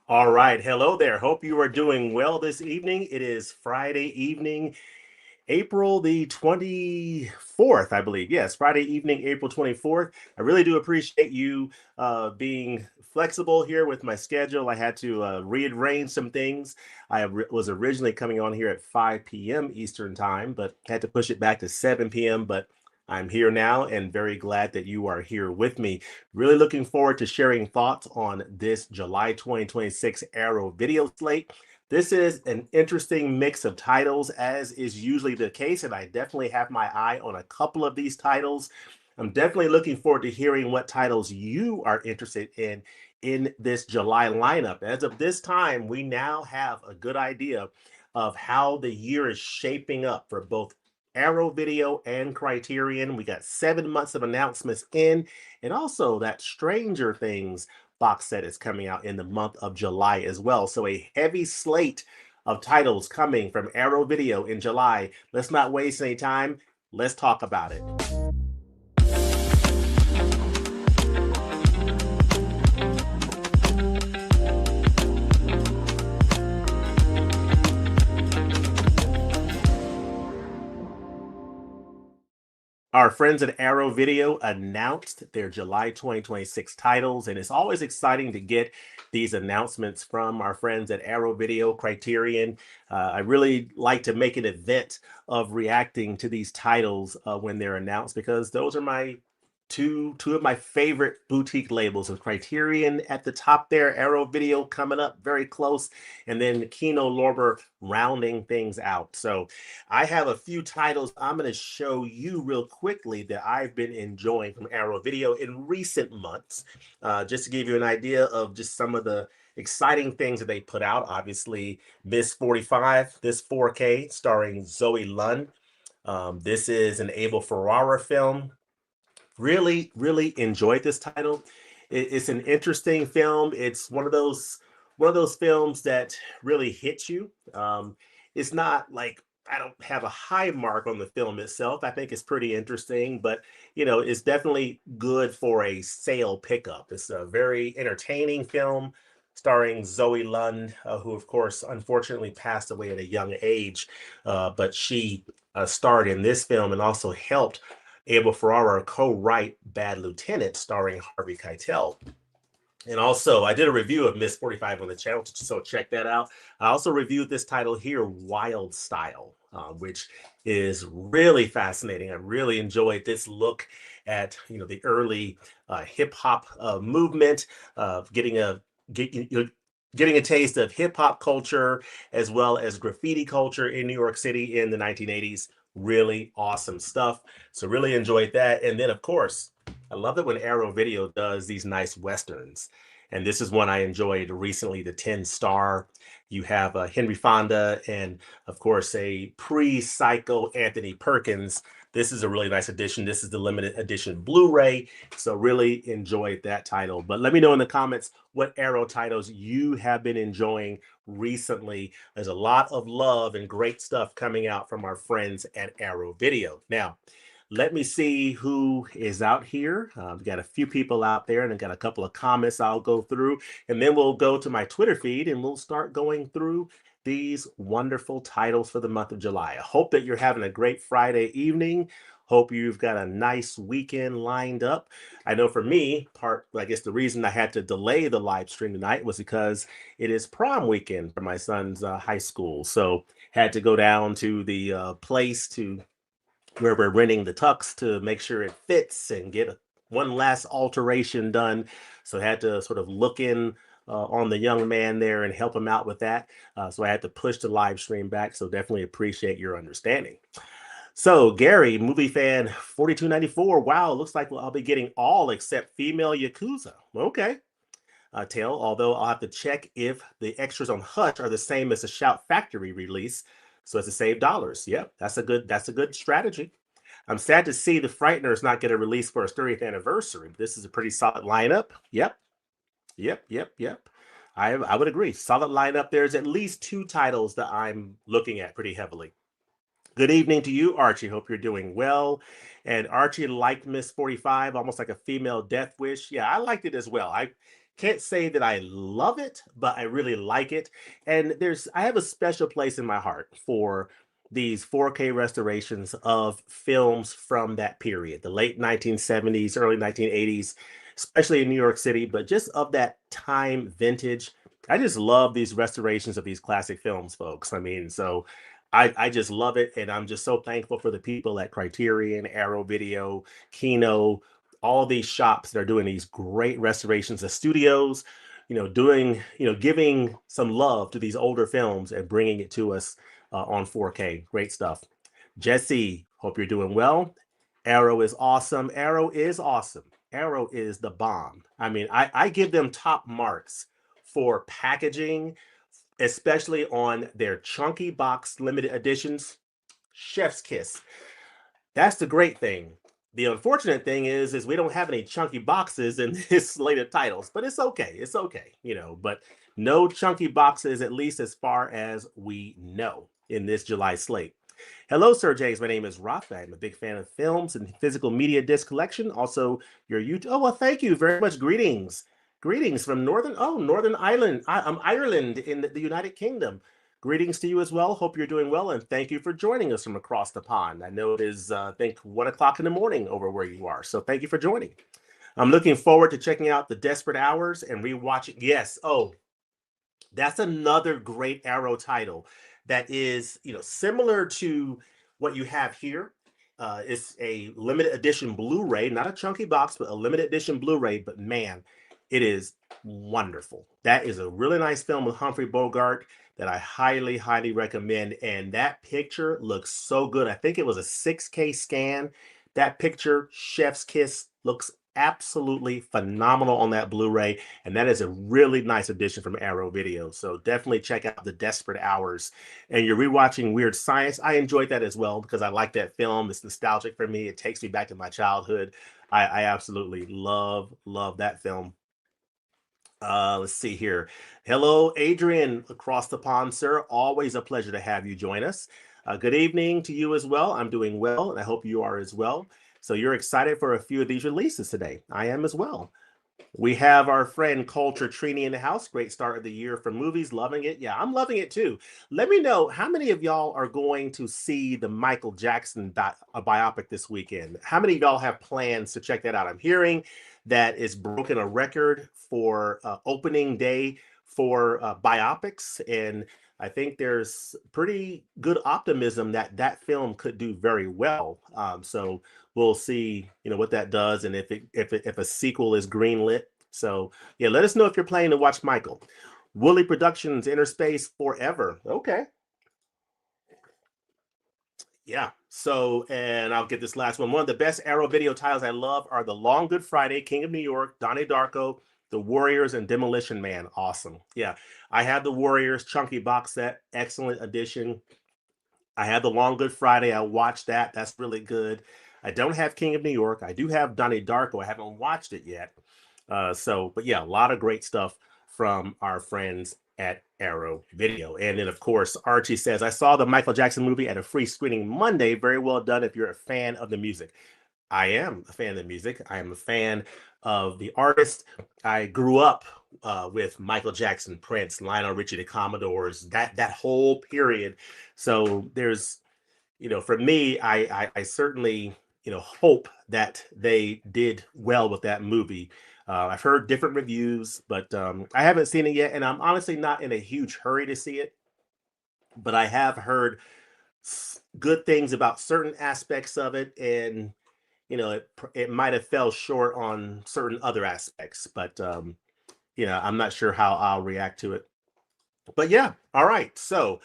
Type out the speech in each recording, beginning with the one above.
All right. Hello there. Hope you are doing well this evening. It is Friday evening, April the 24th, I believe. Yes, Friday evening, April 24th. I really do appreciate you being flexible here with my schedule. I had to rearrange some things. Was originally coming on here at 5 p.m. Eastern time, but had to push it back to 7 p.m. But I'm here now and very glad that you are here with me. Really looking forward to sharing thoughts on this July 2026 Arrow video slate. This is an interesting mix of titles, as is usually the case, and I definitely have my eye on a couple of these titles. I'm definitely looking forward to hearing what titles you are interested in this July lineup. As of this time, we now have a good idea of how the year is shaping up for both Arrow Video and Criterion. We got 7 months of announcements in, and also that Stranger Things box set is coming out in the month of July as well. So a heavy slate of titles coming from Arrow Video in July. Let's not waste any time. Let's talk about it. Our friends at Arrow Video announced their July 2026 titles, and it's always exciting to get these announcements from our friends at Arrow Video Criterion. I really like to make an event of reacting to these titles when they're announced because those are my two of my favorite boutique labels of Criterion at the top there, Arrow Video coming up very close, and then Kino Lorber rounding things out. So I have a few titles I'm going to show you real quickly that I've been enjoying from Arrow Video in recent months, just to give you an idea of just some of the exciting things that they put out. Obviously, Miss 45, this 4K starring Zoe Lund. This is an Abel Ferrara film. Really enjoyed this title. It's an interesting film. It's one of those films that really hits you. It's not like I don't have a high mark on the film itself. I think it's pretty interesting, but it's definitely good for a sale pickup. It's a very entertaining film starring Zoe Lund, who of course unfortunately passed away at a young age, but she starred in this film and also helped Abel Ferrara co-write Bad Lieutenant, starring Harvey Keitel. And also, I did a review of Miss 45 on the channel, so check that out. I also reviewed this title here, Wild Style, which is really fascinating. I really enjoyed this look at the early hip hop movement, get, you know, getting a taste of hip hop culture as well as graffiti culture in New York City in the 1980s. Really awesome stuff. So really enjoyed that. And then, of course, I love it when Arrow Video does these nice westerns. And this is one I enjoyed recently, the 10 Star. You have Henry Fonda and, of course, a pre-Psycho Anthony Perkins. This is a really nice edition. This is the limited edition Blu-ray. So really enjoyed that title. But let me know in the comments what Arrow titles you have been enjoying recently. There's a lot of love and great stuff coming out from our friends at Arrow Video. Now, let me see who is out here. We've got a few people out there, and I've got a couple of comments I'll go through, and then we'll go to my Twitter feed and we'll start going through these wonderful titles for the month of July. I hope that you're having a great Friday evening. Hope you've got a nice weekend lined up. I know for me, I guess the reason I had to delay the live stream tonight was because it is prom weekend for my son's high school. So had to go down to the place to where we're renting the tux to make sure it fits and get one last alteration done. So I had to sort of look in on the young man there and help him out with that. So I had to push the live stream back. So definitely appreciate your understanding. So Gary, movie fan 4294. Wow, looks like I'll be getting all except female Yakuza. Okay. Tail, although I'll have to check if the extras on Hutch are the same as the Shout Factory release, so as to save dollars. Yep, that's a good strategy. I'm sad to see the Frighteners not get a release for its 30th anniversary. This is a pretty solid lineup. Yep. I would agree. Solid lineup. There's at least two titles that I'm looking at pretty heavily. Good evening to you, Archie. Hope you're doing well. And Archie liked Miss 45, almost like a female death wish. Yeah, I liked it as well. I Can't say that I love it, but I really like it. And I have a special place in my heart for these 4K restorations of films from that period, the late 1970s, early 1980s, especially in New York City, but just of that time vintage. I just love these restorations of these classic films, folks. I mean, so I just love it. And I'm just so thankful for the people at Criterion, Arrow Video, Kino, all these shops that are doing these great restorations of studios, giving some love to these older films and bringing it to us on 4K. Great stuff. Jesse, hope you're doing well. Arrow is awesome. Arrow is awesome. Arrow is the bomb. I mean, I give them top marks for packaging, especially on their chunky box limited editions. Chef's kiss. That's the great thing. The unfortunate thing is we don't have any chunky boxes in this slate of titles, but it's okay. It's okay, but no chunky boxes, at least as far as we know in this July slate. Hello, Sir James. My name is Rafa. I'm a big fan of films and physical media disc collection. Also, your YouTube. Oh, well, thank you very much. Greetings. Greetings from Northern Ireland. Ireland in the United Kingdom. Greetings to you as well. Hope you're doing well, and thank you for joining us from across the pond. I know it is, I think, 1 o'clock in the morning over where you are, so thank you for joining. I'm looking forward to checking out The Desperate Hours and rewatching. Yes, that's another great Arrow title that is, similar to what you have here. It's a limited edition Blu-ray, not a chunky box, but a limited edition Blu-ray. But man, it is wonderful. That is a really nice film with Humphrey Bogart that I highly, highly recommend. And that picture looks so good. I think it was a 6K scan. That picture, Chef's Kiss, looks absolutely phenomenal on that Blu-ray, and that is a really nice addition from Arrow Video. So definitely check out The Desperate Hours. And you're rewatching Weird Science. I enjoyed that as well because I like that film. It's nostalgic for me. It takes me back to my childhood. I absolutely love that film. Let's see here. Hello, Adrian, across the pond, sir. Always a pleasure to have you join us. Good evening to you as well. I'm doing well, and I hope you are as well. So you're excited for a few of these releases today. I am as well. We have our friend Culture Trini in the house. Great start of the year for movies. Loving it. Yeah, I'm loving it too. Let me know how many of y'all are going to see the Michael Jackson biopic this weekend. How many of y'all have plans to check that out? I'm hearing that it's broken a record for opening day for biopics. And I think there's pretty good optimism that that film could do very well. So we'll see, what that does, and if a sequel is greenlit. So yeah, let us know if you're planning to watch Michael. Wooly Productions, Inner Space Forever. Okay. Yeah. So, and I'll get this last one. One of the best Arrow Video titles I love are The Long Good Friday, King of New York, Donnie Darko, The Warriors, and Demolition Man. Awesome. Yeah. I have the Warriors chunky box set. Excellent addition. I had The Long Good Friday. I watched that. That's really good. I don't have King of New York. I do have Donnie Darko. I haven't watched it yet. But yeah, a lot of great stuff from our friends at Arrow Video. And then, of course, Archie says, I saw the Michael Jackson movie at a free screening Monday. Very well done if you're a fan of the music. I am a fan of the music. I am a fan of the artist. I grew up with Michael Jackson, Prince, Lionel Richie, the Commodores, that whole period. So there's, for me, I certainly, hope that they did well with that movie. I've heard different reviews, but I haven't seen it yet, and I'm honestly not in a huge hurry to see it. But I have heard good things about certain aspects of it, and it might have fell short on certain other aspects. But I'm not sure how I'll react to it. But yeah, all right. So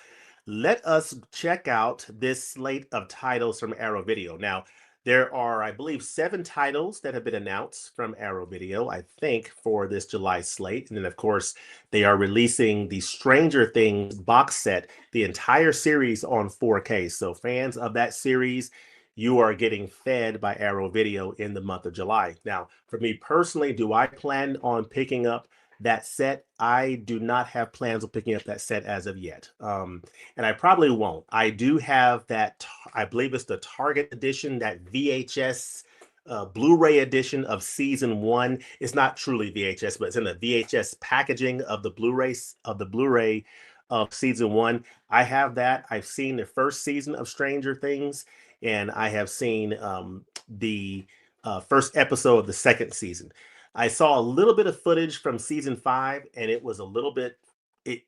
let us check out this slate of titles from Arrow Video. Now, there are, I believe, 7 titles that have been announced from Arrow Video, I think, for this July slate. And then, of course, they are releasing the Stranger Things box set, the entire series on 4K. So fans of that series, you are getting fed by Arrow Video in the month of July. Now, for me personally, do I plan on picking up that set? I do not have plans of picking up that set as of yet. And I probably won't. I do have that, I believe it's the Target edition, that VHS Blu-ray edition of season one. It's not truly VHS, but it's in the VHS packaging of the Blu-ray of season one. I have that. I've seen the first season of Stranger Things, and I have seen the first episode of the second season. I saw a little bit of footage from season five, and it was a little bit. It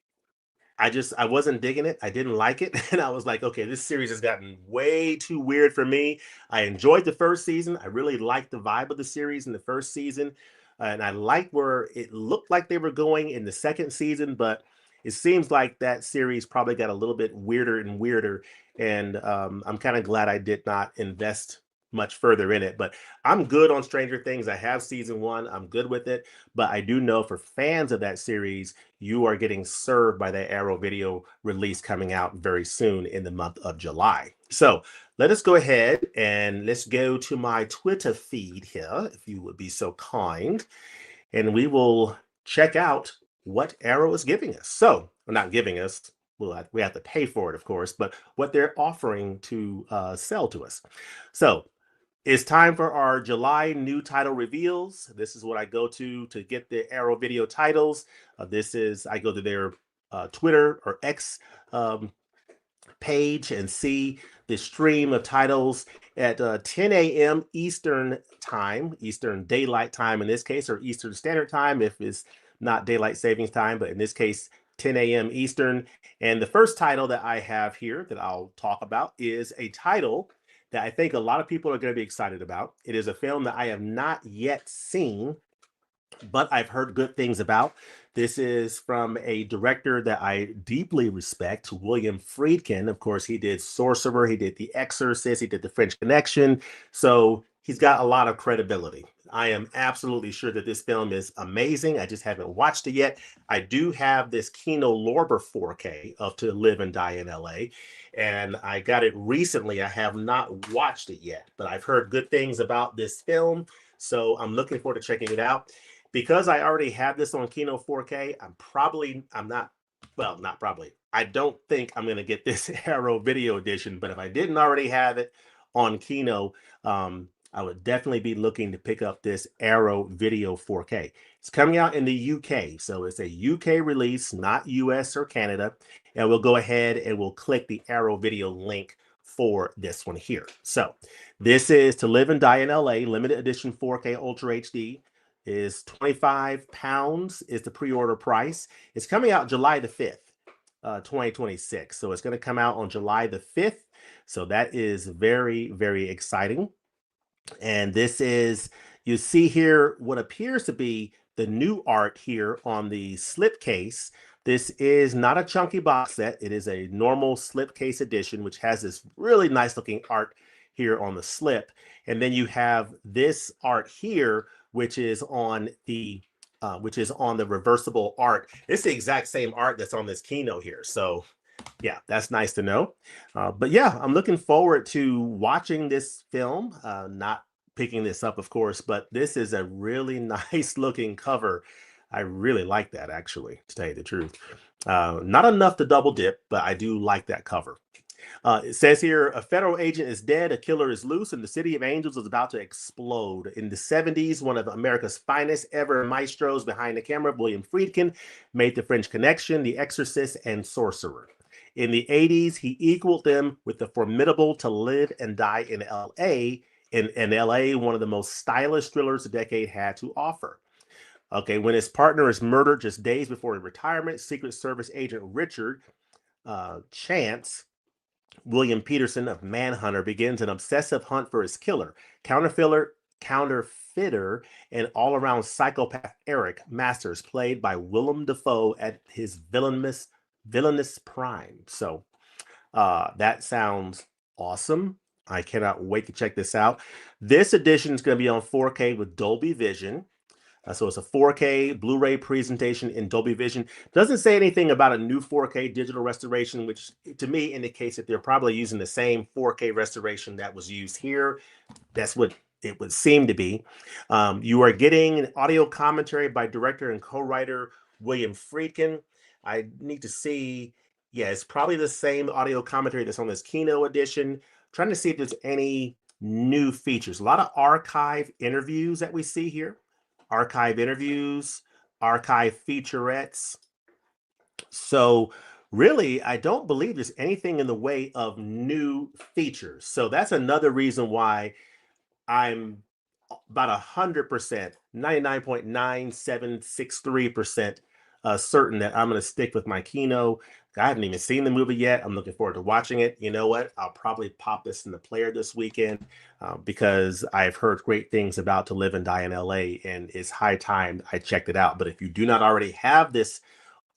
I wasn't digging it. I didn't like it. And I was like, okay, this series has gotten way too weird for me. I enjoyed the first season. I really liked the vibe of the series in the first season. And I liked where it looked like they were going in the second season, but it seems like that series probably got a little bit weirder and weirder. And I'm kind of glad I did not invest much further in it. But I'm good on Stranger Things. I have season one. I'm good with it. But I do know for fans of that series, you are getting served by that Arrow Video release coming out very soon in the month of July. So let us go ahead and let's go to my Twitter feed here, if you would be so kind, and we will check out what Arrow is giving us. So, well, not giving us, we have to pay for it, of course, but what they're offering to sell to us. So it's time for our July new title reveals. This is what I go to get the Arrow Video titles. I go to their Twitter or X um, page and see the stream of titles at 10 a.m. Eastern time, Eastern Daylight Time in this case, or Eastern Standard Time if it's not Daylight Savings Time, but in this case, 10 a.m. Eastern. And the first title that I have here that I'll talk about is a title that I think a lot of people are going to be excited about. It is a film that I have not yet seen, but I've heard good things about. This is from a director that I deeply respect, William Friedkin. Of course, he did Sorcerer, he did The Exorcist, he did The French Connection. So he's got a lot of credibility. I am absolutely sure that this film is amazing. I just haven't watched it yet. I do have this Kino Lorber 4K of To Live and Die in LA, and I got it recently. I have not watched it yet, but I've heard good things about this film. So I'm looking forward to checking it out. Because I already have this on Kino 4K, I'm not, well, not probably. I don't think I'm going to get this Arrow Video Edition, but if I didn't already have it on Kino, I would definitely be looking to pick up this Arrow Video 4K. It's coming out in the UK, so it's a UK release, not US or Canada. And we'll go ahead and we'll click the Arrow Video link for this one here. So this is To Live and Die in LA, limited edition 4K Ultra HD. Is 25 pounds is the pre-order price. It's coming out July the 5th, 2026. So it's going to come out on July the 5th. So that is very, very exciting. And this is, you see here what appears to be the new art here on the slipcase. This is not a chunky box set. It is a normal slipcase edition, which has this really nice looking art here on the slip. And then you have this art here, which is on the reversible art. It's the exact same art that's on this Kino here. So yeah, that's nice to know. But yeah, I'm looking forward to watching this film. Not picking this up, of course, but this is a really nice looking cover. I really like that, actually, to tell you the truth. Not enough to double dip, but I do like that cover. It says here, a federal agent is dead, a killer is loose, and the city of angels is about to explode. In the 70s, one of America's finest ever maestros behind the camera, William Friedkin, made The French Connection, The Exorcist, and Sorcerer. In the 80s, he equaled them with the formidable To Live and Die in LA. In LA, one of the most stylish thrillers the decade had to offer. Okay, when his partner is murdered just days before his retirement, Secret Service agent Richard Chance William Peterson of Manhunter begins an obsessive hunt for his killer, counterfeiter, and all-around psychopath Eric Masters, played by Willem Dafoe at his villainous prime. So that sounds awesome. I cannot wait to check this out. This edition is going to be on 4K with Dolby Vision. So it's a 4K Blu-ray presentation in Dolby Vision. Doesn't say anything about a new 4K digital restoration, which to me indicates that they're probably using the same 4K restoration that was used here. That's what it would seem to be. You are getting an audio commentary by director and co-writer William Friedkin. I need to see, yeah, it's probably the same audio commentary that's on this Kino edition. Trying to see if there's any new features. A lot of archive interviews that we see here, archive interviews, archive featurettes. So really, I don't believe there's anything in the way of new features. So that's another reason why I'm about 100%, 99.9763% certain that I'm going to stick with my Kino. I haven't even seen the movie yet. I'm looking forward to watching it. You know what? I'll probably pop this in the player this weekend because I've heard great things about To Live and Die in LA, and it's high time I checked it out. But if you do not already have this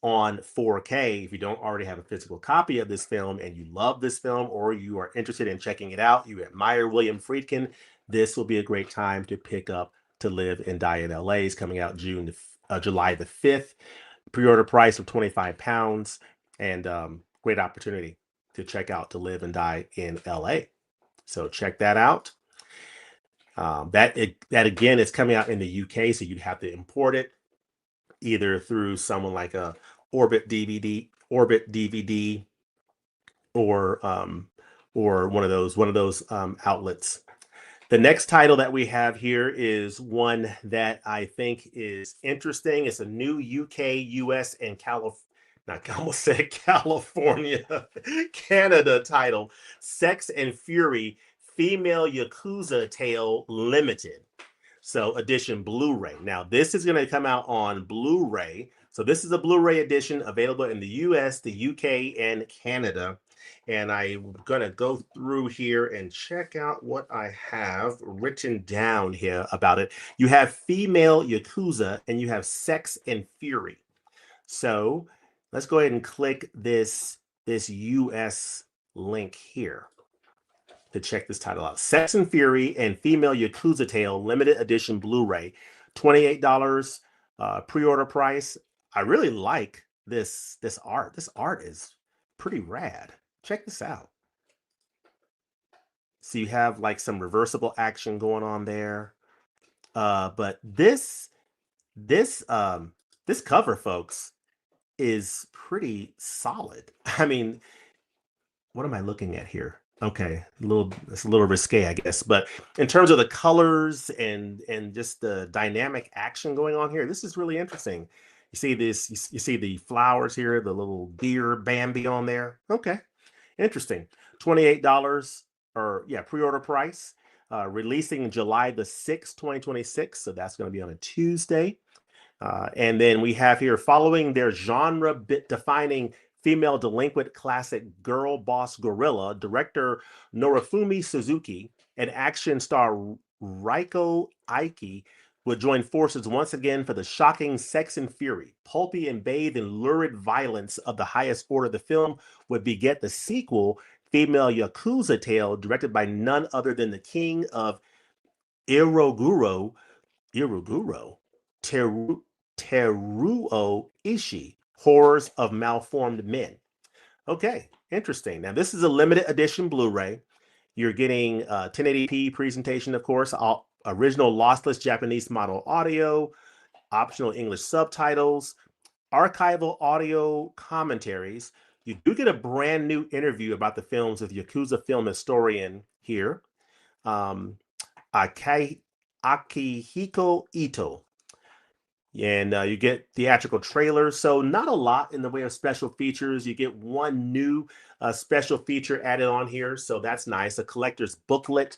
on 4K, if you don't already have a physical copy of this film and you love this film or you are interested in checking it out, you admire William Friedkin, this will be a great time to pick up To Live and Die in LA. It's coming out July the 5th. Pre-order price of 25 pounds, and great opportunity to check out To Live and Die in LA. So check that out. That again is coming out in the UK, so you'd have to import it either through someone like a Orbit DVD, or one of those outlets. The next title that we have here is one that I think is interesting. It's a new UK, US, and I almost said California, Canada title, Sex and Fury, Female Yakuza Tale Limited. So edition Blu-ray. Now this is going to come out on Blu-ray. So this is a Blu-ray edition available in the US, the UK, and Canada. And I'm going to go through here and check out what I have written down here about it. You have Female Yakuza and you have Sex and Fury. So let's go ahead and click this US link here to check this title out. Sex and Fury and Female Yakuza Tale Limited Edition Blu-ray, $28 pre-order price. I really like this art. This art is pretty rad. Check this out. So you have like some reversible action going on there. But this cover, folks, is pretty solid. I mean, what am I looking at here? Okay, it's a little risque, I guess. But in terms of the colors and just the dynamic action going on here, this is really interesting. You see this, you see the flowers here, the little deer Bambi on there. Okay, interesting. $28 or yeah, pre-order price. Releasing July the 6th, 2026. So that's going to be on a Tuesday. And then we have here, following their genre bit defining female delinquent classic Girl Boss Gorilla, director Norifumi Suzuki and action star Reiko Aiki would join forces once again for the shocking sex and fury, pulpy and bathed in lurid violence of the highest order. The film would beget the sequel, Female Yakuza Tale, directed by none other than the king of Iroguro, Teruo Ishii, Horrors of Malformed Men. Okay, interesting. Now, this is a limited edition Blu-ray. You're getting 1080p presentation, of course, original lossless Japanese model audio, optional English subtitles, archival audio commentaries. You do get a brand new interview about the films with Yakuza film historian here, Akihiko Ito. And you get theatrical trailers. So not a lot in the way of special features. You get one new special feature added on here. So that's nice. A collector's booklet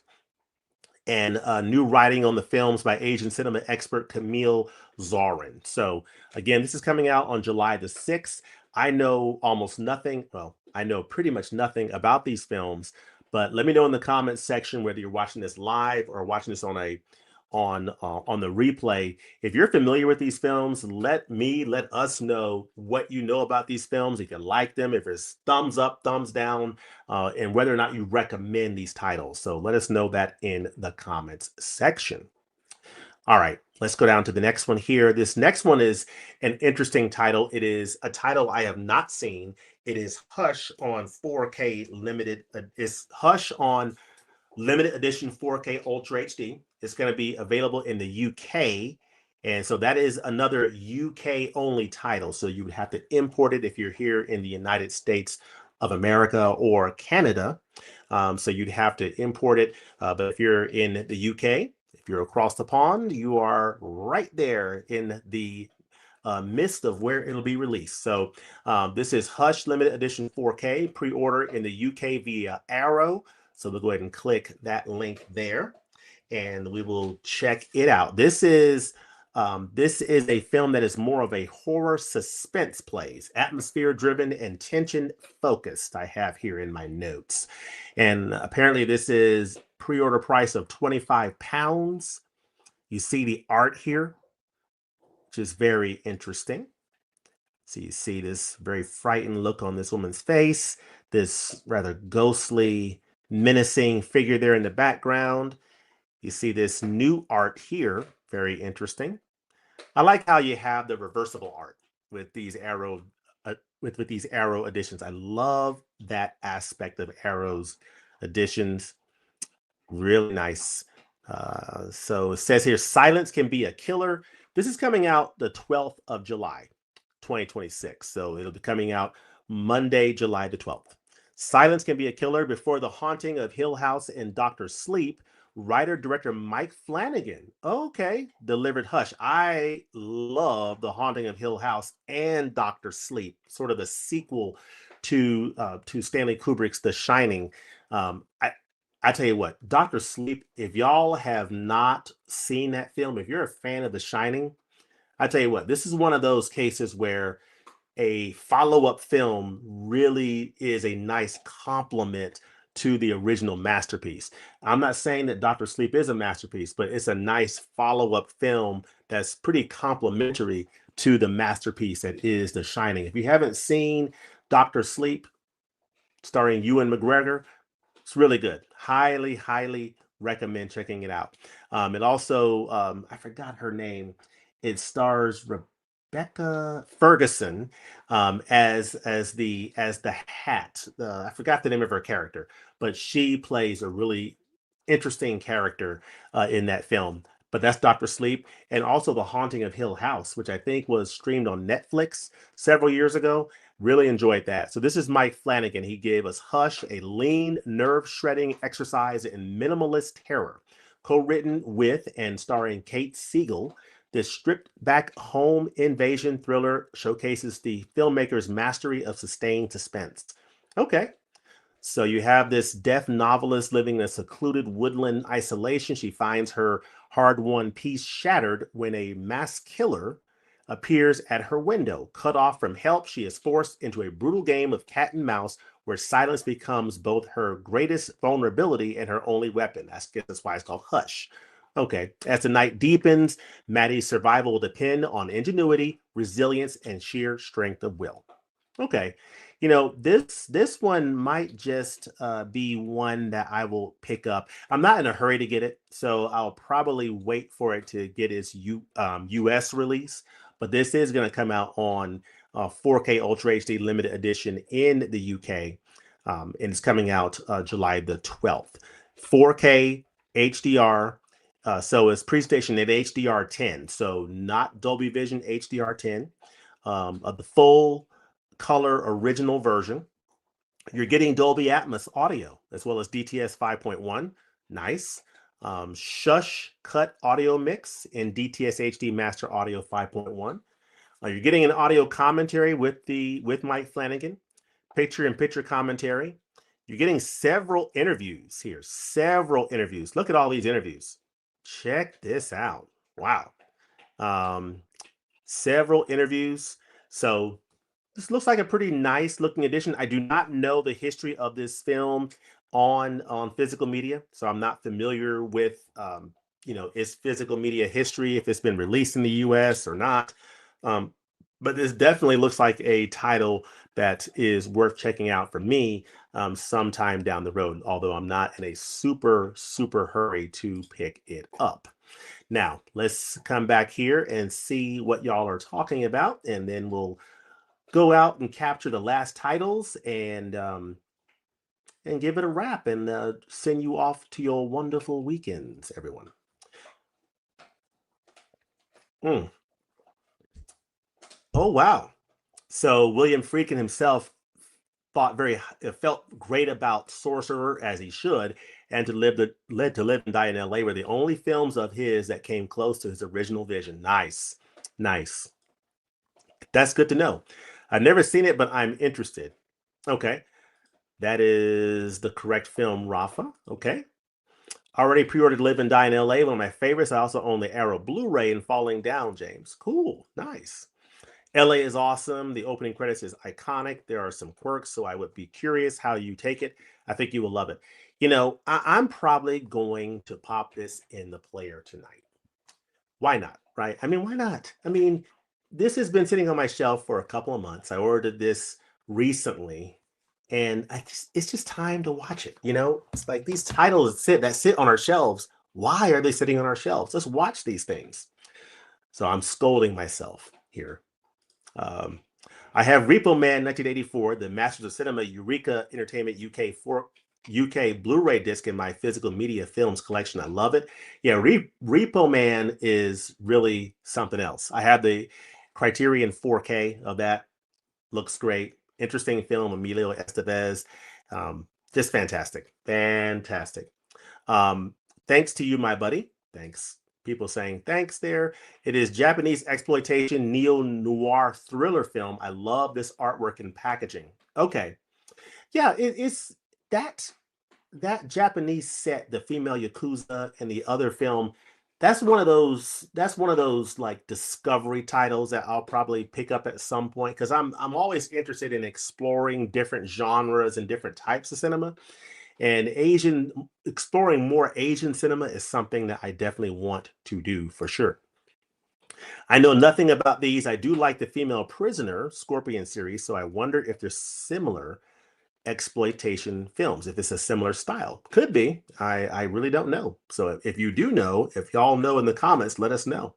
and new writing on the films by Asian cinema expert Camille Zorin. So again, this is coming out on July the 6th. I know almost nothing. Well, I know pretty much nothing about these films, but let me know in the comments section whether you're watching this live or watching this on the replay. If you're familiar with these films, let us know what you know about these films, if you like them, if it's thumbs up, thumbs down, and whether or not you recommend these titles. So let us know that in the comments section. All right, let's go down to the next one here. This next one is an interesting title. It is a title I have not seen. It is Hush on 4K limited. It's Hush on limited edition 4K Ultra HD. It's going to be available in the UK. And so that is another UK only title. So you would have to import it if you're here in the United States of America or Canada. So you'd have to import it. But if you're in the UK, if you're across the pond, you are right there in the midst of where it'll be released. So this is Hush Limited Edition 4K, pre-order in the UK via Arrow. So we'll go ahead and click that link there, and we will check it out. This is a film that is more of a horror suspense plays, atmosphere driven and tension focused. I have here in my notes, and apparently this is pre-order price of £25. You see the art here, which is very interesting. So you see this very frightened look on this woman's face, this rather ghostly, menacing figure there in the background. You see this new art here, very interesting. I like how you have the reversible art with these with these Arrow editions. I love that aspect of Arrow's editions. Really nice. So it says here, Silence Can Be a Killer. This is coming out the 12th of July, 2026. So it'll be coming out Monday, July the 12th. Silence Can Be a Killer. Before the haunting of Hill House and Dr. Sleep, writer-director Mike Flanagan, okay, delivered Hush. I love The Haunting of Hill House and Dr. Sleep, sort of the sequel to Stanley Kubrick's The Shining. I tell you what, Dr. Sleep, if y'all have not seen that film, if you're a fan of The Shining, I tell you what, this is one of those cases where a follow-up film really is a nice complement to the original masterpiece. I'm not saying that Dr. Sleep is a masterpiece, but it's a nice follow-up film that's pretty complementary to the masterpiece that is The Shining. If you haven't seen Dr. Sleep, starring Ewan McGregor, it's really good. Highly, highly recommend checking it out. It also, I forgot her name. It stars Rebecca Ferguson as the Hat. I forgot the name of her character, but she plays a really interesting character in that film. But that's Doctor Sleep, and also The Haunting of Hill House, which I think was streamed on Netflix several years ago. Really enjoyed that. So this is Mike Flanagan. He gave us Hush, a lean, nerve-shredding exercise in minimalist terror. Co-written with and starring Kate Siegel, this stripped-back home invasion thriller showcases the filmmaker's mastery of sustained suspense. Okay, so you have this deaf novelist living in a secluded woodland isolation. She finds her hard-won peace shattered when a mass killer appears at her window. Cut off from help, she is forced into a brutal game of cat and mouse where silence becomes both her greatest vulnerability and her only weapon. That's why it's called Hush. Okay, as the night deepens, Maddie's survival will depend on ingenuity, resilience, and sheer strength of will. Okay. This one might just be one that I will pick up. I'm not in a hurry to get it, so I'll probably wait for it to get its US release. But this is going to come out on 4K Ultra HD Limited Edition in the UK, and it's coming out July the 12th. 4K HDR. So it's pre-stationed at HDR10, so not Dolby Vision, HDR10. Of the full color original version. You're getting Dolby Atmos audio as well as DTS 5.1. Nice. Shush Cut audio mix in DTS HD Master Audio 5.1. You're getting an audio commentary with Mike Flanagan, picture-in-picture commentary. You're getting several interviews here. Several interviews. Look at all these interviews. Check this out. Wow. Um, Several interviews. So this looks like a pretty nice looking edition. I do not know the history of this film on physical media, so I'm not familiar with its physical media history, if it's been released in the U.S. or not. Um, but this definitely looks like a title that is worth checking out for me sometime down the road. Although I'm not in a super hurry to pick it up. Now let's come back here and see what y'all are talking about, and then we'll go out and capture the last titles and give it a wrap and send you off to your wonderful weekends, everyone. Mm. Oh wow! So William Friedkin himself it felt great about Sorcerer as he should, and to live and die in L.A. were the only films of his that came close to his original vision. Nice, nice. That's good to know. I've never seen it, but I'm interested. Okay, that is the correct film, Rafa. Okay. Already pre-ordered Live and Die in LA, one of my favorites. I also own the Arrow Blu-ray and Falling Down, James. Cool, nice. LA is awesome. The opening credits is iconic. There are some quirks, so I would be curious how you take it. I think you will love it. I'm probably going to pop this in the player tonight. Why not? Right? I mean, why not? I mean, this has been sitting on my shelf for a couple of months. I ordered this recently, and it's just time to watch it. It's like these titles that sit on our shelves. Why are they sitting on our shelves? Let's watch these things. So I'm scolding myself here. Um, I have Repo Man 1984, the Masters of Cinema Eureka Entertainment UK Blu-ray disc in my physical media films collection. I love it. Yeah, Repo Man is really something else. I have the Criterion 4K of that. Looks great. Interesting film, Emilio Estevez. Just fantastic. Fantastic. Um, Thanks to you, my buddy. Thanks. People saying thanks there. It is Japanese exploitation neo-noir thriller film. I love this artwork and packaging. Okay. Yeah, it's that that Japanese set, the female Yakuza and the other film, that's one of those like discovery titles that I'll probably pick up at some point because I'm always interested in exploring different genres and different types of cinema. And exploring more Asian cinema is something that I definitely want to do for sure. I know nothing about these. I do like the Female Prisoner Scorpion series, so I wonder if they're similar exploitation films, if it's a similar style. Could be. I really don't know. So if you do know, if y'all know in the comments, let us know.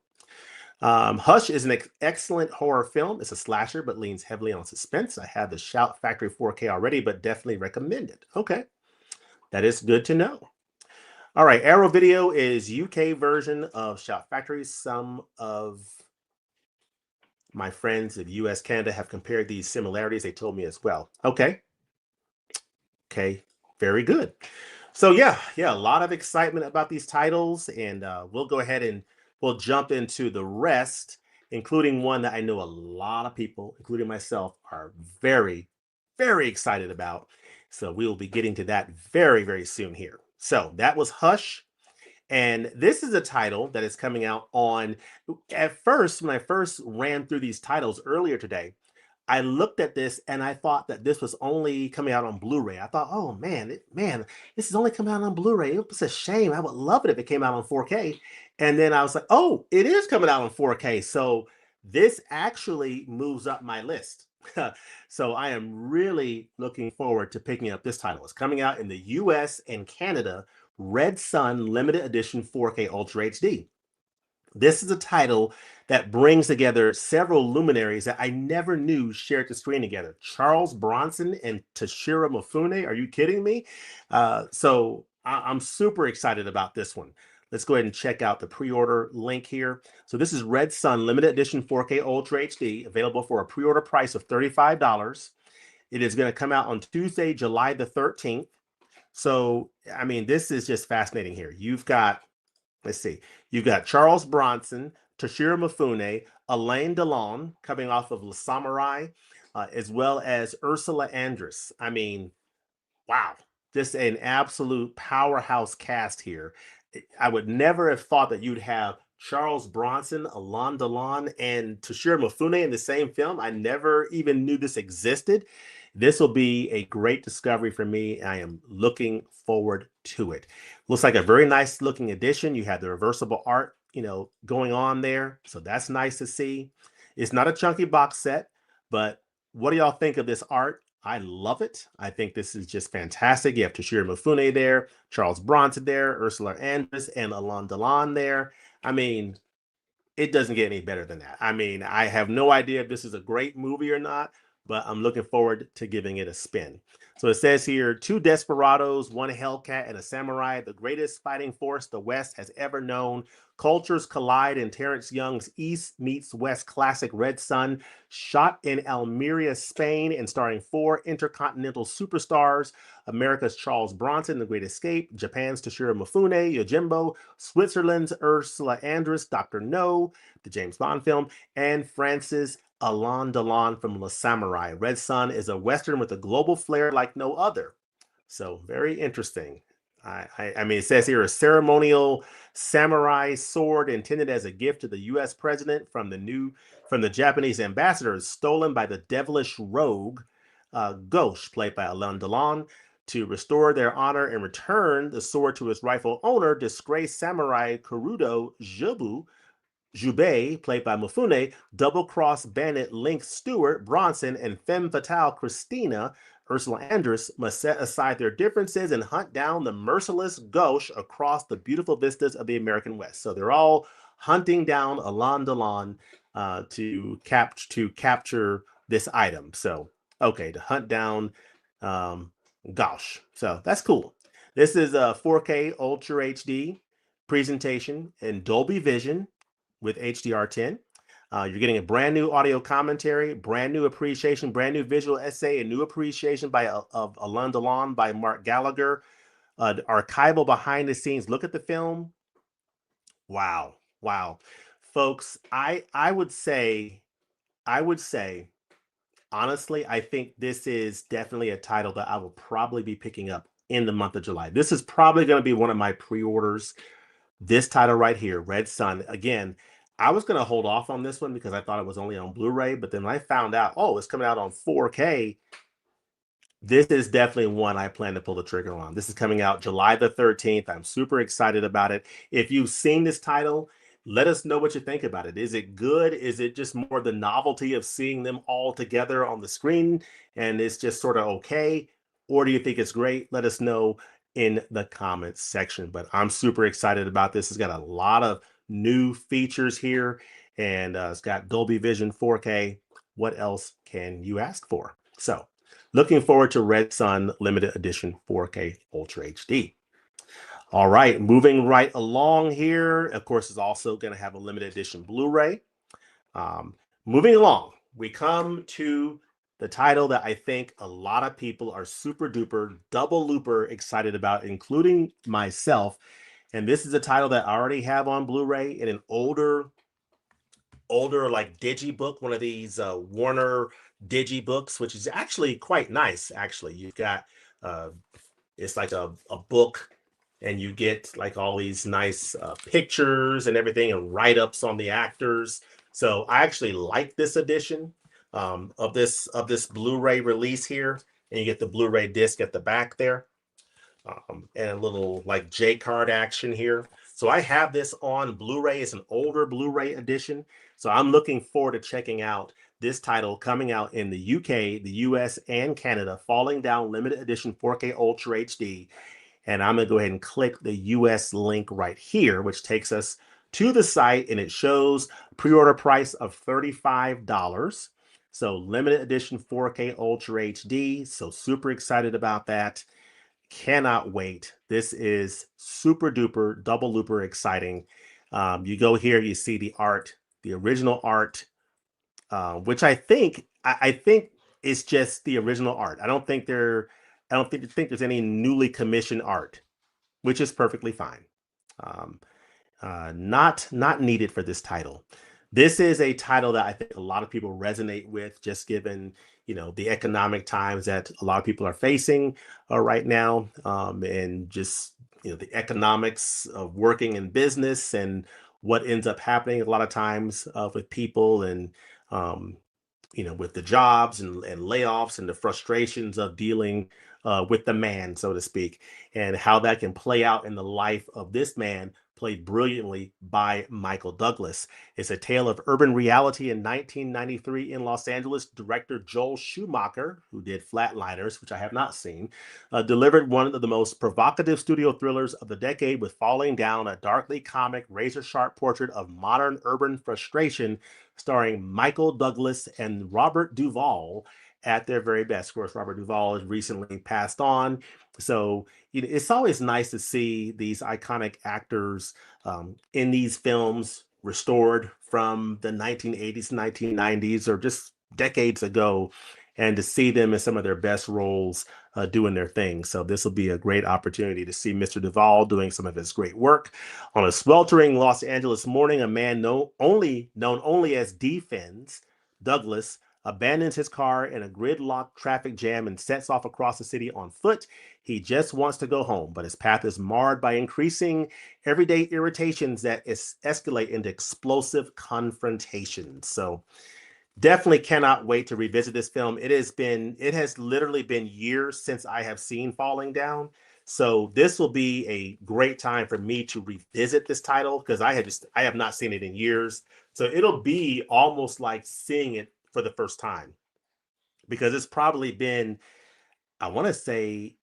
Hush is an excellent horror film. It's a slasher, but leans heavily on suspense. I have the Shout Factory 4K already, but definitely recommend it. Okay, that is good to know. All right, Arrow Video is UK version of Shout Factory. Some of my friends in US, Canada have compared these similarities. They told me as well. Okay. Okay. Very good. So yeah, a lot of excitement about these titles, and we'll go ahead and we'll jump into the rest, including one that I know a lot of people, including myself, are very, very excited about. So we will be getting to that very, very soon here. So that was Hush. And this is a title that is coming out on, at first, when I first ran through these titles earlier today, I looked at this and I thought that this was only coming out on Blu-ray. I thought, oh man, this is only coming out on Blu-ray. It's a shame. I would love it if it came out on 4K. And then I was like, oh, it is coming out on 4K. So this actually moves up my list. So I am really looking forward to picking up this title. It's coming out in the US and Canada, Red Sun Limited Edition 4K Ultra HD. This is a title that brings together several luminaries that I never knew shared the screen together. Charles Bronson and Toshiro Mifune. Are you kidding me? I'm super excited about this one. Let's go ahead and check out the pre-order link here. So this is Red Sun Limited Edition 4K Ultra HD, available for a pre-order price of $35. It is going to come out on Tuesday, July the 13th. So, I mean, this is just fascinating here. Let's see, you've got Charles Bronson, Toshiro Mifune, Alain Delon coming off of La Samurai, as well as Ursula Andress. I mean, wow, just an absolute powerhouse cast here. I would never have thought that you'd have Charles Bronson, Alain Delon, and Toshiro Mifune in the same film. I never even knew this existed. This will be a great discovery for me. I am looking forward to it. Looks like a very nice looking edition. You have the reversible art, going on there. So that's nice to see. It's not a chunky box set, but what do y'all think of this art? I love it. I think this is just fantastic. You have Toshiro Mifune there, Charles Bronson there, Ursula Andress, and Alain Delon there. I mean, it doesn't get any better than that. I mean, I have no idea if this is a great movie or not, but I'm looking forward to giving it a spin. So it says here, two desperados, one Hellcat, and a samurai, the greatest fighting force the West has ever known. Cultures collide in Terrence Young's East meets West classic Red Sun, shot in Almeria, Spain, and starring four intercontinental superstars: America's Charles Bronson, The Great Escape; Japan's Toshiro Mifune, Yojimbo; Switzerland's Ursula Andress, Dr. No, the James Bond film; and France's Alain Delon from Le Samurai. Red Sun is a Western with a global flair like no other. So very interesting. I mean, it says here a ceremonial samurai sword intended as a gift to the U.S. president from the Japanese ambassador is stolen by the devilish rogue Ghosh, played by Alain Delon. To restore their honor and return the sword to its rightful owner, disgraced samurai Kurudo Jubei, played by Mifune, double-cross bandit Link Stewart Bronson, and femme fatale Christina Ursula Andress must set aside their differences and hunt down the merciless gauche across the beautiful vistas of the American West. So they're all hunting down Alain Delon to capture this item. So okay, to hunt down gauche. So that's cool. This is a 4K Ultra HD presentation in Dolby Vision with HDR10. You're getting a brand new audio commentary, brand new appreciation, brand new visual essay, a new appreciation of Alain Delon by Mark Gallagher, archival behind the scenes look at the film. Wow, wow, folks. I would say, honestly, I think this is definitely a title that I will probably be picking up in the month of July. This is probably going to be one of my pre-orders. This title right here, Red Sun. Again, I was going to hold off on this one because I thought it was only on Blu-ray, but then I found out, oh, it's coming out on 4K. This is definitely one I plan to pull the trigger on. This is coming out July the 13th. I'm super excited about it. If you've seen this title, let us know what you think about it. Is it good? Is it just more the novelty of seeing them all together on the screen and it's just sort of okay? Or do you think it's great? Let us know in the comments section. But I'm super excited about this. It's got a lot of new features here, and it's got Dolby Vision 4K. What else can you ask for? So looking forward to Red Sun Limited Edition 4K Ultra HD. All right, moving right along here. Of course, it's also going to have a limited edition Blu-ray. Moving along, we come to the title that I think a lot of people are super duper double looper excited about, including myself. And this is a title that I already have on Blu-ray in an older like digibook, one of these Warner digibooks, which is actually quite nice. Actually, you've got it's like a book, and you get like all these nice pictures and everything and write-ups on the actors. So I actually like this edition of this Blu-ray release here, and you get the Blu-ray disc at the back there, and a little like J card action here. So I have this on Blu-ray. It's an older Blu-ray edition. So I'm looking forward to checking out this title coming out in the UK, the US, and Canada, Falling Down Limited Edition 4K Ultra HD. And I'm going to go ahead and click the US link right here, which takes us to the site, and it shows pre-order price of $35. So limited edition 4K Ultra HD. So super excited about that. Cannot wait. This is super duper double looper exciting. You go here, you see the art, the original art, which I think is just the original art. I don't think there's any newly commissioned art, which is perfectly fine. Not needed for this title. This is a title that I think a lot of people resonate with, just given the economic times that a lot of people are facing right now, and just the economics of working in business and what ends up happening a lot of times with people, and with the jobs and layoffs and the frustrations of dealing with the man, so to speak, and how that can play out in the life of this man, played brilliantly by Michael Douglas. It's a tale of urban reality in 1993 in Los Angeles. Director Joel Schumacher, who did Flatliners, which I have not seen, delivered one of the most provocative studio thrillers of the decade with Falling Down, a darkly comic, razor-sharp portrait of modern urban frustration starring Michael Douglas and Robert Duvall at their very best. Of course, Robert Duvall has recently passed on. So it's always nice to see these iconic actors in these films restored from the 1980s, 1990s, or just decades ago, and to see them in some of their best roles doing their thing. So this will be a great opportunity to see Mr. Duvall doing some of his great work. On a sweltering Los Angeles morning, a man known only as Defense Douglas abandons his car in a gridlock traffic jam and sets off across the city on foot. He just wants to go home, but his path is marred by increasing everyday irritations that escalate into explosive confrontations. So definitely cannot wait to revisit this film. It has literally been years since I have seen Falling Down. So this will be a great time for me to revisit this title because I have not seen it in years. So it'll be almost like seeing it for the first time because it's probably been, I want to say,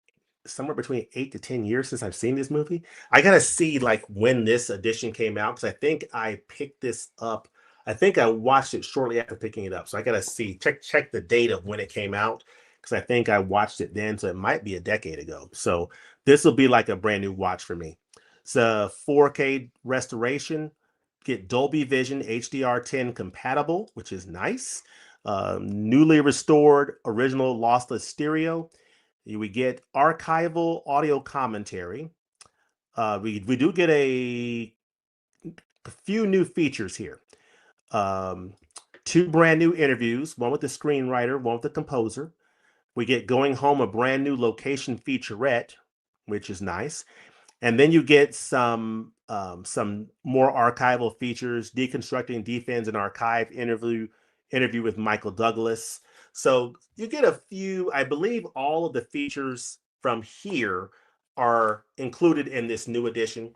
somewhere between 8 to 10 years since I've seen this movie. I gotta see like when this edition came out because I think I picked this up. I think I watched it shortly after picking it up. So I gotta see, check the date of when it came out because I think I watched it then. So it might be a decade ago. So this will be like a brand new watch for me. It's a 4K restoration. Get Dolby Vision HDR10 compatible, which is nice. Newly restored original lossless stereo. We get archival audio commentary. We do get a few new features here. Um, Two brand new interviews, one with the screenwriter, one with the composer. We get Going Home, a brand new location featurette, which is nice. And then you get some more archival features, deconstructing defense and archive interview with Michael Douglas. So you get a few, I believe all of the features from here are included in this new edition.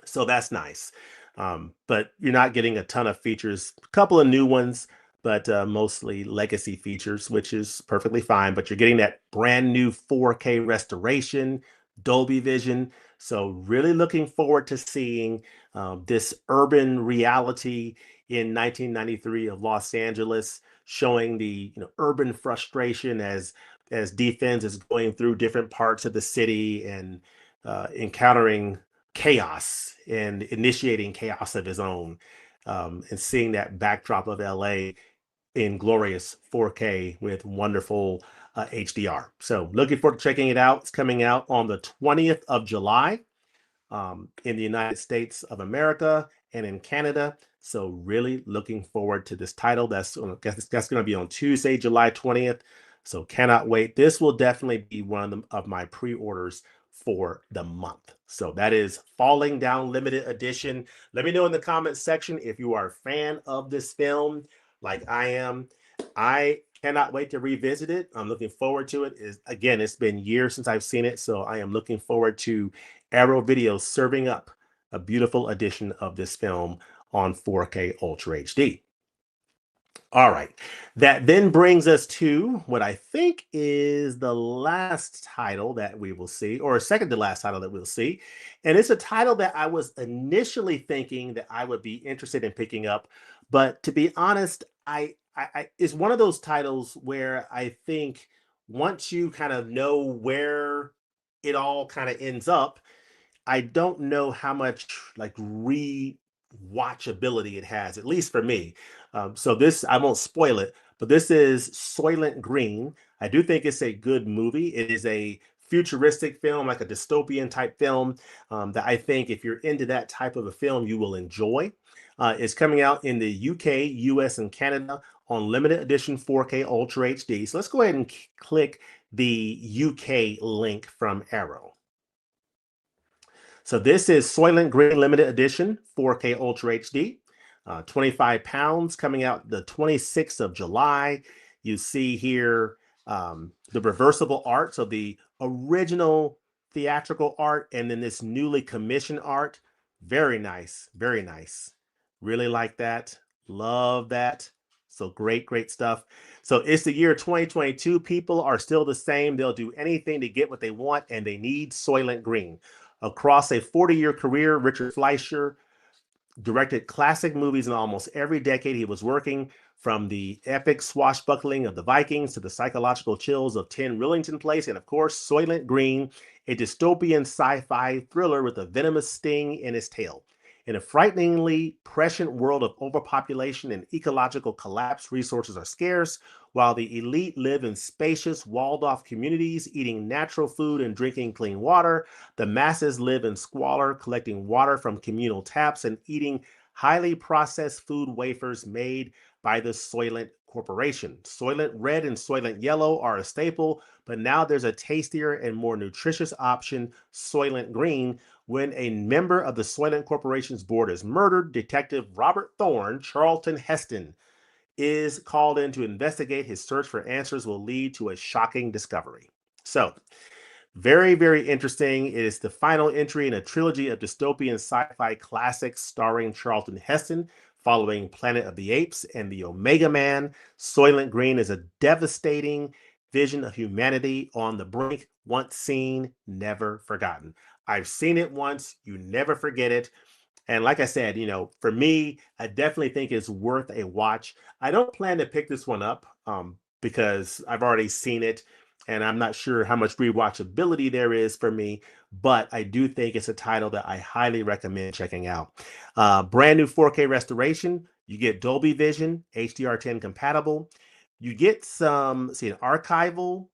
So that's nice. But you're not getting a ton of features, a couple of new ones, but mostly legacy features, which is perfectly fine. But you're getting that brand new 4K restoration, Dolby Vision. So really looking forward to seeing this urban reality in 1993 of Los Angeles, showing the urban frustration as Defense is going through different parts of the city and encountering chaos and initiating chaos of his own, and seeing that backdrop of LA in glorious 4K with wonderful HDR. So looking forward to checking it out. It's coming out on the 20th of July in the United States of America and in Canada. So really looking forward to this title. That's going to be on Tuesday, July 20th. So cannot wait. This will definitely be one of my pre-orders for the month. So that is Falling Down Limited Edition. Let me know in the comments section if you are a fan of this film like I am. I cannot wait to revisit it. I'm looking forward to it. Again, it's been years since I've seen it, so I am looking forward to Arrow Video serving up a beautiful edition of this film on 4K Ultra HD. All right. That then brings us to what I think is the last title that we will see, or second to last title that we'll see. And it's a title that I was initially thinking that I would be interested in picking up. But to be honest, it's one of those titles where I think once you kind of know where it all kind of ends up, I don't know how much like rewatchability it has, at least for me. So this, I won't spoil it, but this is Soylent Green. I do think it's a good movie. It is a futuristic film, like a dystopian type film, that I think if you're into that type of a film, you will enjoy. It's coming out in the UK, US, and Canada on limited edition 4K Ultra HD. So let's go ahead and click the UK link from Arrow. So this is Soylent Green Limited Edition 4K Ultra HD, 25 pounds, coming out the 26th of July. You see here the reversible art, so the original theatrical art, and then this newly commissioned art. Very nice, very nice. Really like that. Love that. So great stuff. So it's the year 2022. People are still the same. They'll do anything to get what they want, and they need Soylent Green. Across a 40-year career, Richard Fleischer directed classic movies in almost every decade he was working, from the epic swashbuckling of the Vikings to the psychological chills of 10 Rillington Place, and of course, Soylent Green, a dystopian sci-fi thriller with a venomous sting in its tail. In a frighteningly prescient world of overpopulation and ecological collapse, resources are scarce, while the elite live in spacious, walled-off communities, eating natural food and drinking clean water. The masses live in squalor, collecting water from communal taps and eating highly processed food wafers made by the Soylent Corporation. Soylent Red and Soylent Yellow are a staple, but now there's a tastier and more nutritious option, Soylent Green. When a member of the Soylent Corporation's board is murdered, Detective Robert Thorne, Charlton Heston, is called in to investigate. His search for answers will lead to a shocking discovery. So, very, very interesting. It is the final entry in a trilogy of dystopian sci-fi classics starring Charlton Heston, following Planet of the Apes and the Omega Man. Soylent Green is a devastating vision of humanity on the brink, once seen, never forgotten. I've seen it once, you never forget it. And like I said, for me, I definitely think it's worth a watch. I don't plan to pick this one up because I've already seen it and I'm not sure how much rewatchability there is for me, but I do think it's a title that I highly recommend checking out. Brand new 4K restoration. You get Dolby Vision, HDR10 compatible. You get an archival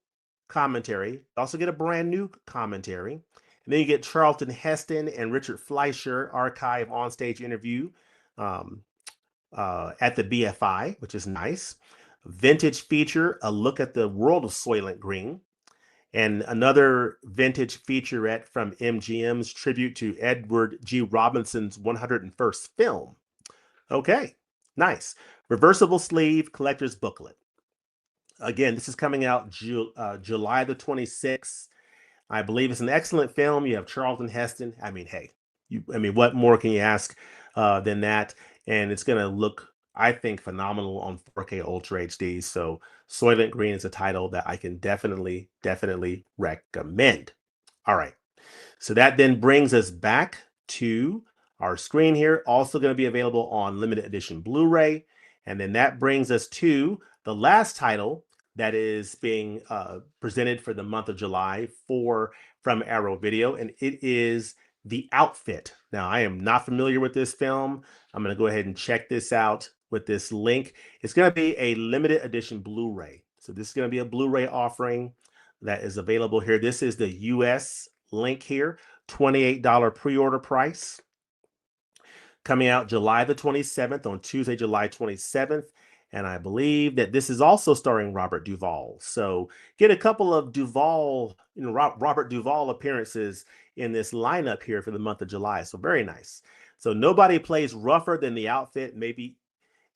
commentary. You also get a brand new commentary. And then you get Charlton Heston and Richard Fleischer archive onstage interview um, at the BFI, which is nice. Vintage feature, a look at the world of Soylent Green. And another vintage featurette from MGM's tribute to Edward G. Robinson's 101st film. Okay, nice. Reversible sleeve collector's booklet. Again, this is coming out July the 26th. I believe it's an excellent film. You have Charlton Heston. I mean, hey, what more can you ask than that? And it's going to look, I think, phenomenal on 4K Ultra HD. So, Soylent Green is a title that I can definitely, definitely recommend. All right. So that then brings us back to our screen here. Also going to be available on limited edition Blu-ray. And then that brings us to the last title that is being presented for the month of July from Arrow Video, and it is The Outfit. Now, I am not familiar with this film. I'm going to go ahead and check this out with this link. It's going to be a limited edition Blu-ray. So this is going to be a Blu-ray offering that is available here. This is the US link here, $28 pre-order price. Coming out July the 27th, on Tuesday, July 27th. And I believe that this is also starring Robert Duvall. So get a couple of Robert Duvall appearances in this lineup here for the month of July. So very nice. So nobody plays rougher than The Outfit,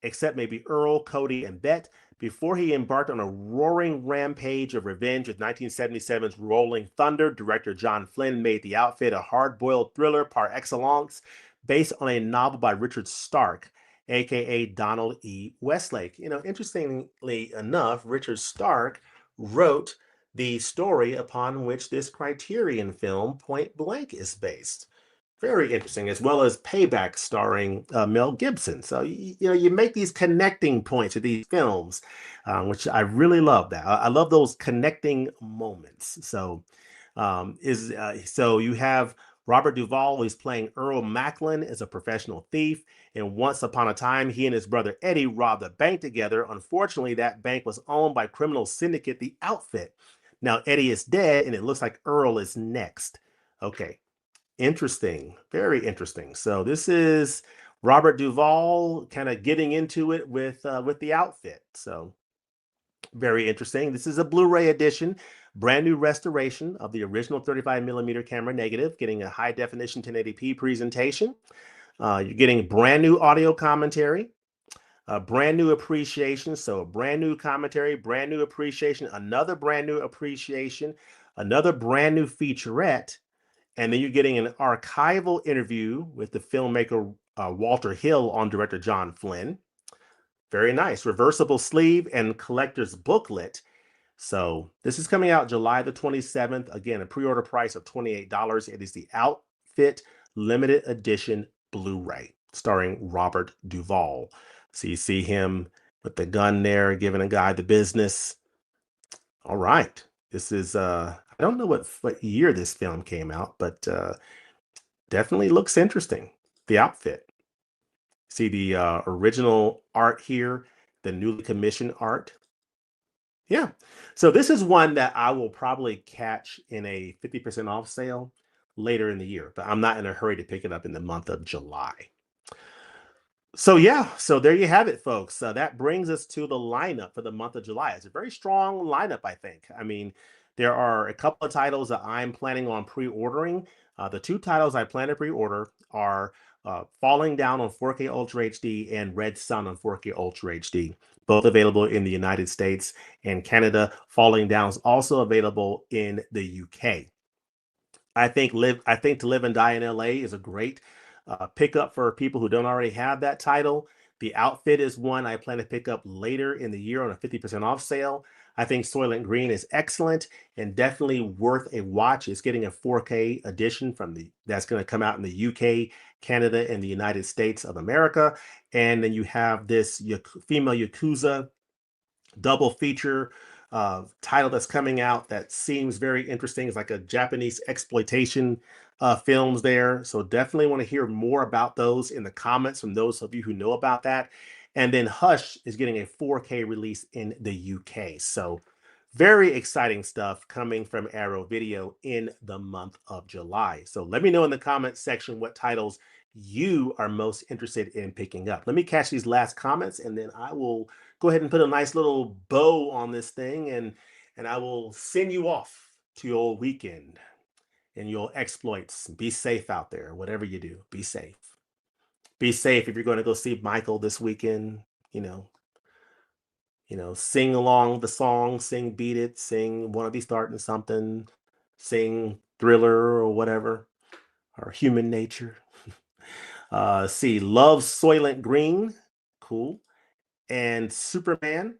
except maybe Earl, Cody, and Bet, before he embarked on a roaring rampage of revenge with 1977's Rolling Thunder. Director John Flynn made The Outfit a hard-boiled thriller par excellence, based on a novel by Richard Stark, aka Donald E. Westlake. Interestingly enough, Richard Stark wrote the story upon which this Criterion film, Point Blank, is based. Very interesting, as well as Payback, starring Mel Gibson. So you make these connecting points to these films, which I really love. That I love those connecting moments. So so you have Robert Duvall is playing Earl Macklin as a professional thief. And once upon a time, he and his brother Eddie robbed a bank together. Unfortunately, that bank was owned by criminal syndicate The Outfit. Now, Eddie is dead, and it looks like Earl is next. Okay, interesting. Very interesting. So this is Robert Duvall kind of getting into it with The Outfit. So very interesting. This is a Blu-ray edition, brand new restoration of the original 35mm camera negative, getting a high definition 1080p presentation. You're getting brand new audio commentary, brand new appreciation. So brand new commentary, brand new appreciation, another brand new appreciation, another brand new featurette. And then you're getting an archival interview with the filmmaker Walter Hill on director John Flynn. Very nice. Reversible sleeve and collector's booklet. So this is coming out July the 27th. Again, a pre-order price of $28. It is The Outfit limited edition Blu-ray. starring Robert Duvall. So you see him with the gun there, giving a guy the business. All right. This is I don't know what year this film came out, but definitely looks interesting. The outfit. See the original art here, the newly commissioned art. Yeah. So this is one that I will probably catch in a 50% off sale later in the year, but I'm not in a hurry to pick it up in the month of July. So yeah, so there you have it, folks. That brings us to the lineup for the month of July. It's a very strong lineup, I think. I mean, there are a couple of titles that I'm planning on pre-ordering. The two titles I plan to pre-order are Falling Down on 4K Ultra HD and Red Sun on 4K Ultra HD, both available in the United States and Canada. Falling Down is also available in the UK. I think To Live and Die in LA is a great pickup for people who don't already have that title. The Outfit is one I plan to pick up later in the year on a 50% off sale. I think Soylent Green is excellent and definitely worth a watch. It's getting a 4K edition from the that's going to come out in the UK, Canada, and the United States of America. And then you have this female Yakuza double feature title that's coming out that seems very interesting. It's like a Japanese exploitation films there. So definitely want to hear more about those in the comments from those of you who know about that. And then Hush is getting a 4K release in the UK. So very exciting stuff coming from Arrow Video in the month of July. So let me know in the comments section what titles you are most interested in picking up. Let me catch these last comments and then I will go ahead and put a nice little bow on this thing and I will send you off to your weekend and your exploits. Be safe out there, whatever you do. Be safe. Be safe if you're going to go see Michael this weekend, you know, sing along the song, sing Beat It, sing Wanna Be Starting Something, sing Thriller or whatever, or Human Nature. See, Love Soylent Green. Cool. And Superman,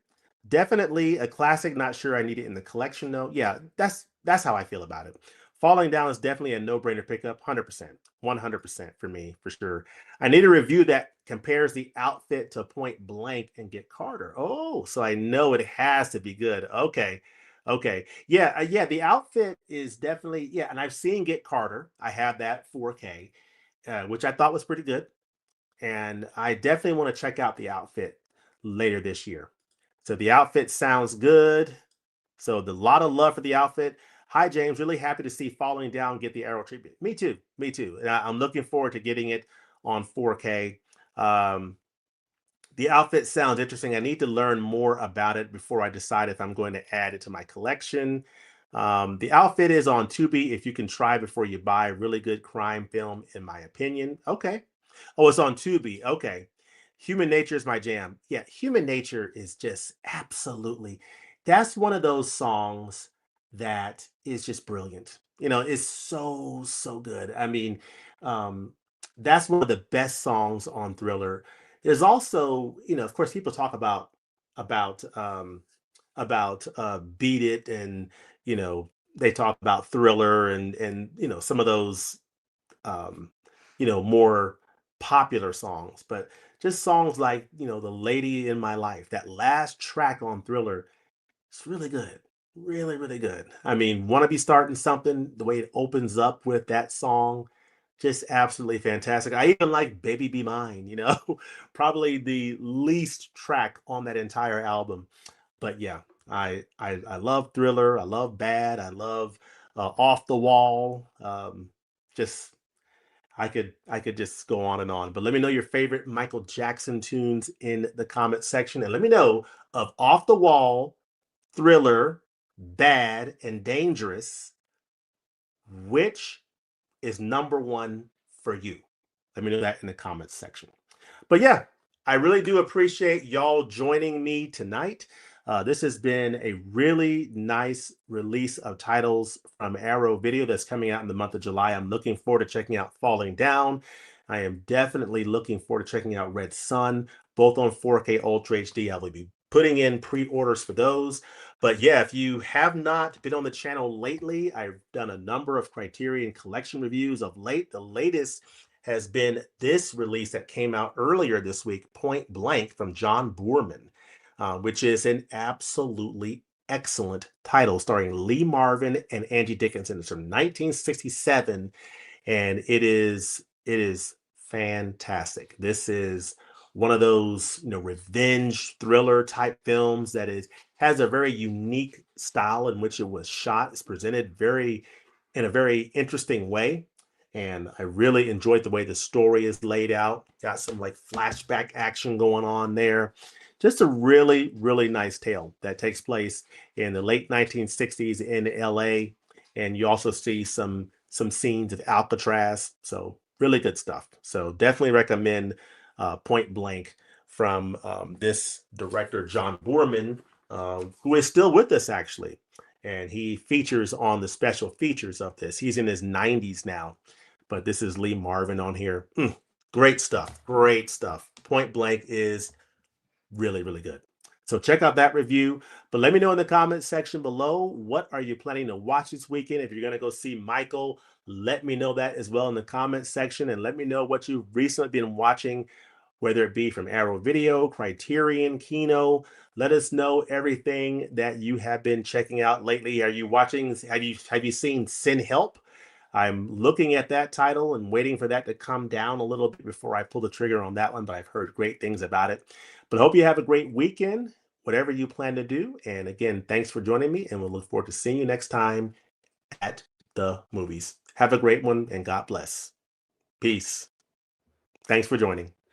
definitely a classic. Not sure I need it in the collection though. Yeah, that's how I feel about it. Falling Down is definitely a no-brainer pickup, 100%, 100% for me, for sure. I need a review that compares the outfit to Point Blank and Get Carter. Oh, so I know it has to be good. Okay, okay, yeah, yeah. The outfit is definitely, yeah, and I've seen Get Carter. I have that 4K, which I thought was pretty good, and I definitely want to check out the outfit later this year. So the outfit sounds good. So the lot of love for the outfit. Hi James, really happy to see Falling Down get the Arrow treatment. Me too, me too. And I'm looking forward to getting it on 4K. Um, the outfit sounds interesting. I need to learn more about it before I decide if I'm going to add it to my collection. The outfit is on Tubi. If you can try before you buy, really good crime film, in my opinion. Okay. Oh, it's on Tubi. Okay. Human Nature is my jam. Yeah, Human Nature is just absolutely. That's one of those songs that is just brilliant. It's so good. I mean, um, that's one of the best songs on Thriller. There's also, of course, people talk about Beat It, and they talk about Thriller and some of those um, more popular songs, but just songs like, The Lady in My Life, that last track on Thriller, it's really good. Really, really good. I mean, Wanna Be Starting Something, the way it opens up with that song, just absolutely fantastic. I even like Baby Be Mine, probably the least track on that entire album. But yeah, I love Thriller, I love Bad, I love Off the Wall. Just I could just go on and on. But let me know your favorite Michael Jackson tunes in the comment section, and let me know of Off the Wall, Thriller, Bad, and Dangerous, which is number one for you. Let me know that in the comments section. But yeah, I really do appreciate y'all joining me tonight. This has been a really nice release of titles from Arrow Video that's coming out in the month of July. I'm looking forward to checking out Falling Down. I am definitely looking forward to checking out Red Sun, both on 4K Ultra HD. I will be putting in pre-orders for those. But yeah, if you have not been on the channel lately, I've done a number of Criterion Collection reviews of late. The latest has been this release that came out earlier this week, Point Blank from John Boorman, which is an absolutely excellent title starring Lee Marvin and Angie Dickinson. It's from 1967, and it is fantastic. This is one of those revenge thriller type films that is has a very unique style in which it was shot. It's presented very in a very interesting way, and I really enjoyed the way the story is laid out. Got some like flashback action going on there. Just a really really nice tale that takes place in the late 1960s in LA, and you also see some scenes of Alcatraz. So really good stuff. So definitely recommend Point Blank from this director John Boorman, who is still with us actually, and he features on the special features of this. He's in his 90s now, but this is Lee Marvin on here. Great stuff. Great stuff. Point Blank is really, really good. So check out that review. But let me know in the comments section below, what are you planning to watch this weekend? If you're going to go see Michael, let me know that as well in the comments section. And let me know what you've recently been watching, whether it be from Arrow Video, Criterion, Kino. Let us know everything that you have been checking out lately. Are you watching? Have you seen Sin Help? I'm looking at that title and waiting for that to come down a little bit before I pull the trigger on that one, but I've heard great things about it. But I hope you have a great weekend, whatever you plan to do. And again, thanks for joining me, and we'll look forward to seeing you next time at the movies. Have a great one, and God bless. Peace. Thanks for joining.